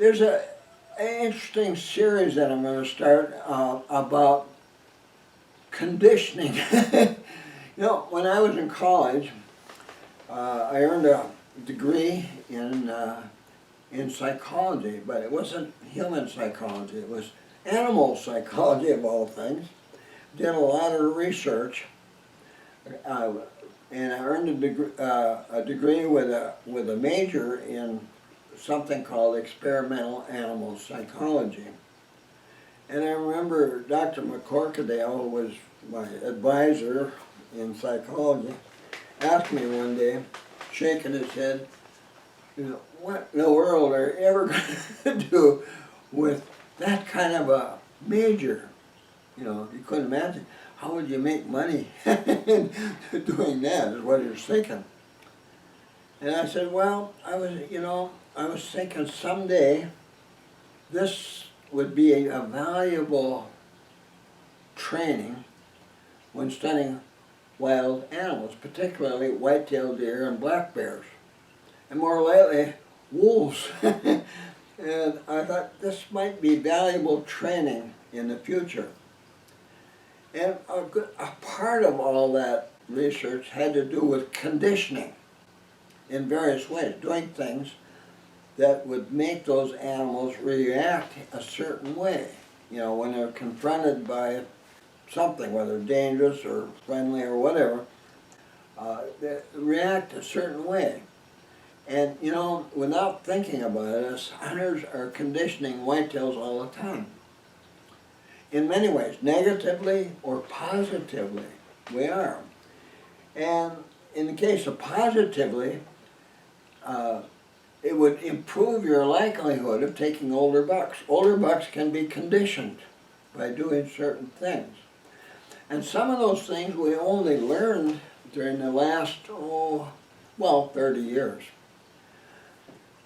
There's an interesting series that I'm going to start about conditioning. When I was in college, I earned a degree in psychology, but it wasn't human psychology. It was animal psychology, of all things. Did a lot of research, and I earned a degree with a major in something called experimental animal psychology. And I remember Dr. McCorkadale, who was my advisor in psychology, asked me one day, shaking his head, what in the world are you ever going to do with that kind of a major? You couldn't imagine. How would you make money doing that, is what he was thinking. And I said, well, I was thinking someday this would be a valuable training when studying wild animals, particularly white-tailed deer and black bears, and more lately, wolves. And I thought this might be valuable training in the future. And a part of all that research had to do with conditioning in various ways, doing things that would make those animals react a certain way. When they're confronted by something, whether dangerous or friendly or whatever, they react a certain way. And without thinking about it, us hunters are conditioning whitetails all the time. In many ways, negatively or positively, we are. And in the case of positively, it would improve your likelihood of taking older bucks. Older bucks can be conditioned by doing certain things. And some of those things we only learned during the last, 30 years.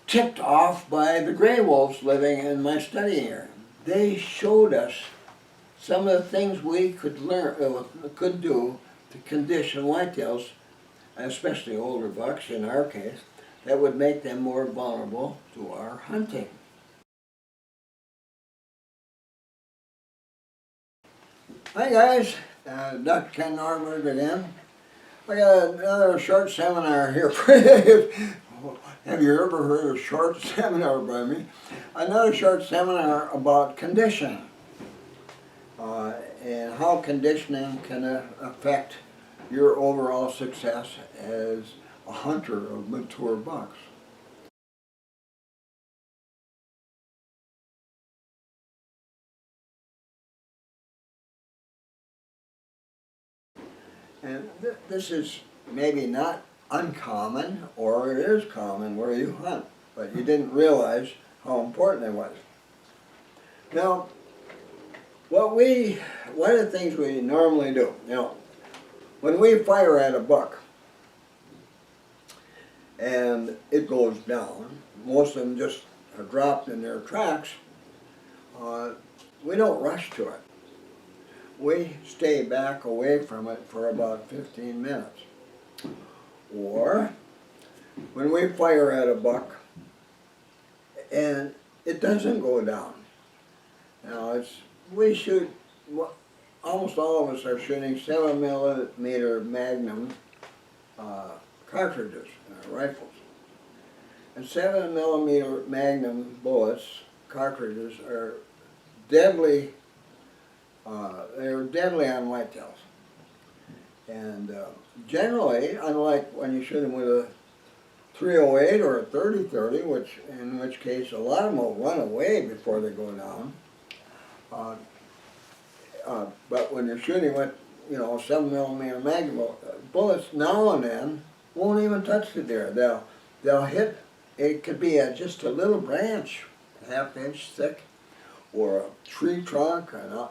Tipped off by the gray wolves living in my study area. They showed us some of the things we could do to condition whitetails, especially older bucks in our case, that would make them more vulnerable to our hunting. Hi guys, Dr. Ken Nordberg again. I got another short seminar here for you. Have you ever heard of a short seminar by me? Another short seminar about conditioning and how conditioning can affect your overall success as a hunter of mature bucks. And this is maybe not uncommon, or it is common where you hunt, but you didn't realize how important it was. Now, one of the things we normally do, when we fire at a buck and it goes down, most of them just are dropped in their tracks, we don't rush to it. We stay back away from it for about 15 minutes. Or when we fire at a buck and it doesn't go down. We shoot, almost all of us are shooting 7mm Magnum cartridges in our rifles. And 7mm Magnum bullets, cartridges, are deadly. They're deadly on whitetails. And generally, unlike when you shoot them with a .308 or a .30-30, in which case a lot of them will run away before they go down. But when you're shooting with, 7mm Magnum bullets, now and then won't even touch the deer. They'll hit. It could be just a little branch, ½ inch thick, or a tree trunk, an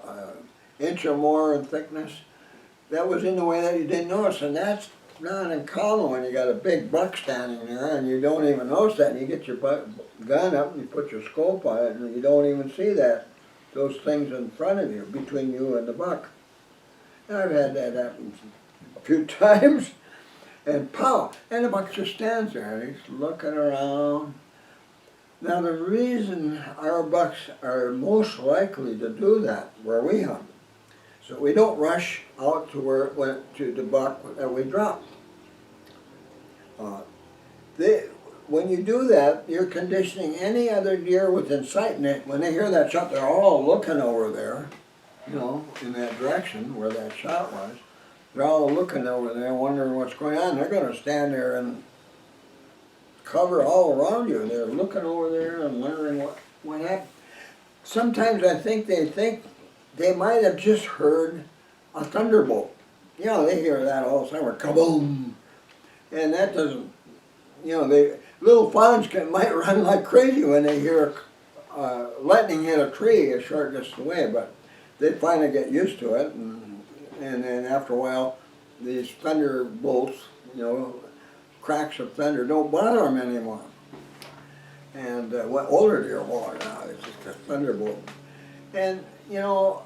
inch or more in thickness. That was in the way that you didn't notice, and that's not uncommon when you got a big buck standing there and you don't even notice that, and you get your gun up and you put your scope on it and you don't even see those things in front of you, between you and the buck. And I've had that happen a few times, and pow, and the buck just stands there and he's looking around. Now the reason our bucks are most likely to do that where we hunt, so we don't rush out to where it went to the buck that we dropped. When you do that, you're conditioning any other deer within sight. And when they hear that shot, they're all looking over there, you know, in that direction where that shot was. They're all looking over there, wondering what's going on. They're going to stand there and cover all around you. They're looking over there and wondering what happened. Sometimes I think they might have just heard a thunderbolt. You know, they hear that all the time, or kaboom. And that doesn't, you know, little fawns might run like crazy when they hear lightning hit a tree a short distance away, but they finally get used to it, and then after a while, these thunderbolts, you know, cracks of thunder don't bother them anymore. And what older deer won't now, it's just a thunderbolt. And, you know,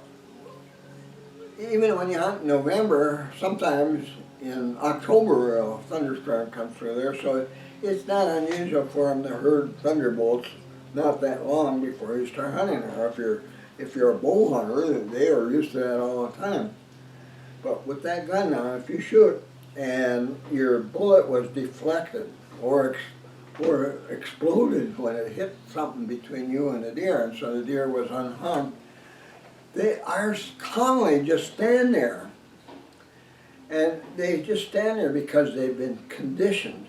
even when you hunt in November, sometimes in October a thunderstorm comes through there, so it's not unusual for them to herd thunderbolts not that long before you start hunting there. If you're a bow hunter, they are used to that all the time. But with that gun now, if you shoot and your bullet was deflected or exploded when it hit something between you and the deer, and so the deer was unharmed, they are commonly just stand there. And they just stand there because they've been conditioned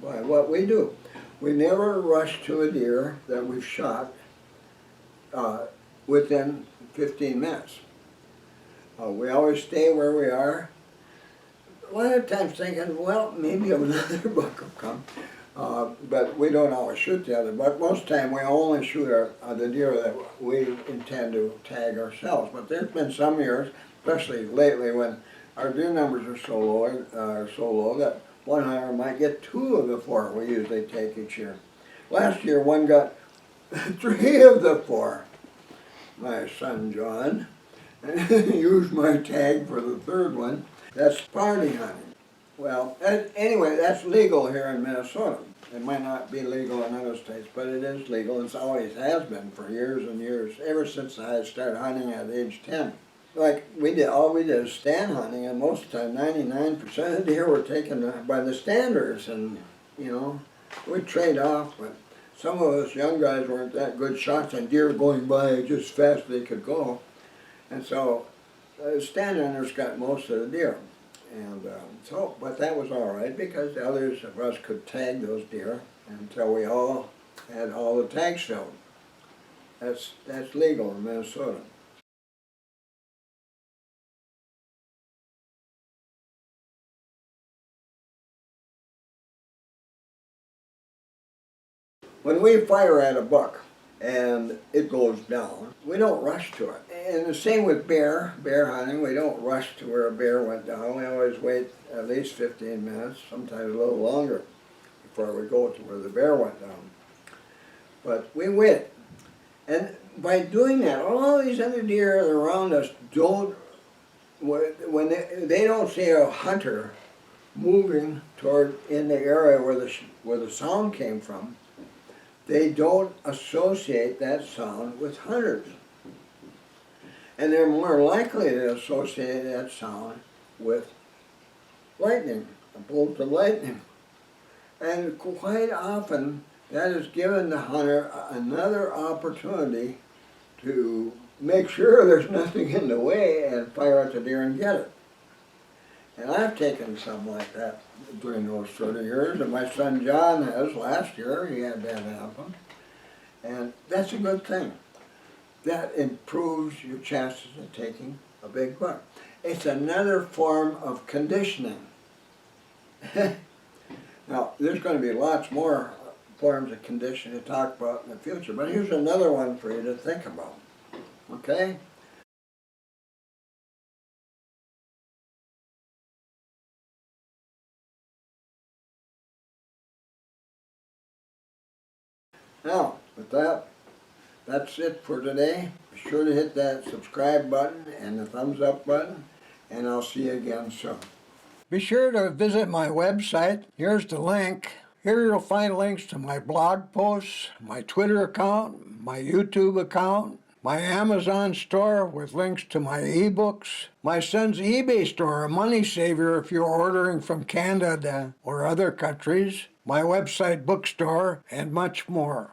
by what we do. We never rush to a deer that we've shot within 15 minutes. We always stay where we are. A lot of times thinking, well, maybe another buck will come. But we don't always shoot the other buck. Most of the time we only shoot the deer that we intend to tag ourselves. But there's been some years, especially lately, when our deer numbers are so low that one hunter might get 2 of the 4 we usually take each year. Last year, one got 3 of the 4. My son John used my tag for the 3rd one. That's party hunting. Well, anyway, that's legal here in Minnesota. It might not be legal in other states, but it is legal. It always has been for years and years, ever since I started hunting at age 10. Like all we did is stand hunting, and most of the time, 99% of the deer were taken by the standers, and you know, we'd trade off. But some of us young guys weren't that good shots, and deer going by just fast as they could go, and so stand hunters got most of the deer, and but that was all right because the others of us could tag those deer until we all had all the tags filled. That's legal in Minnesota. When we fire at a buck and it goes down, we don't rush to it. And the same with bear hunting. We don't rush to where a bear went down. We always wait at least 15 minutes, sometimes a little longer, before we go to where the bear went down. But we wait. And by doing that, all these other deer around us don't, when they don't see a hunter moving toward in the area where the sound came from, they don't associate that sound with hunters. And they're more likely to associate that sound with lightning, a bolt of lightning. And quite often, that has given the hunter another opportunity to make sure there's nothing in the way and fire at the deer and get it. And I've taken some like that during those 30 years, and my son John has last year. He had that happen. And that's a good thing. That improves your chances of taking a big buck. It's another form of conditioning. Now, there's going to be lots more forms of conditioning to talk about in the future, but here's another one for you to think about. Okay? Now, with that, that's it for today. Be sure to hit that subscribe button and the thumbs up button, and I'll see you again soon. Be sure to visit my website. Here's the link. Here you'll find links to my blog posts, my Twitter account, my YouTube account, my Amazon store with links to my ebooks, my son's eBay store, a money saver if you're ordering from Canada or other countries, my website bookstore, and much more.